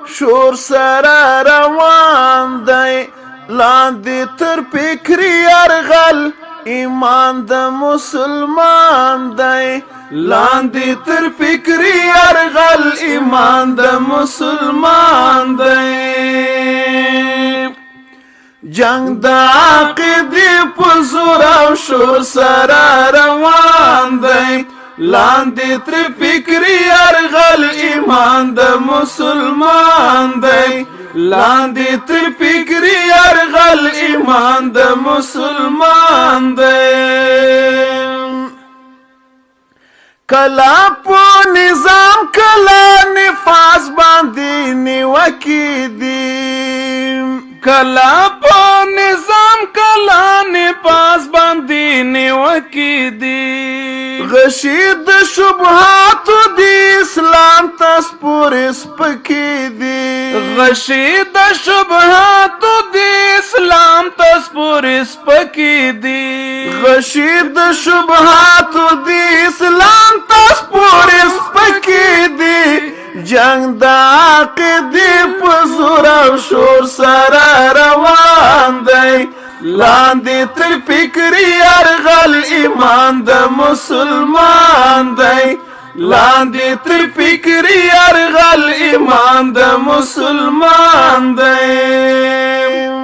شور سره روان دی لاندې تر فکري یرغل ایمان د مسلمان دی لاندې تر فکري یرغل ایمان د مسلمان دی جنگ د عقیدې په زور او شور سره روان دی لاندې تر فکري یرغل ایمان د مسلمان دی لاندې تر فکري یرغل ایمان د مسلمان دی کلا په نظام کلا نفاذ باندې نیوکې دي کلا په نظام کلا نفاذ باندې نیوکې دي غشي د شبهاتو د اسلام تسپور سپکې دي غشي د شبهاتو د اسلام تسپور سپکې دي غشي د شبهاتو د اسلام تسپور سپکې دي جنگ د عقیدې په زور او شور سره روان دی لاندې تر فکري یرغل ایمان د مسلمان دی لاندې تر فکري یرغل ایمان د مسلمان دی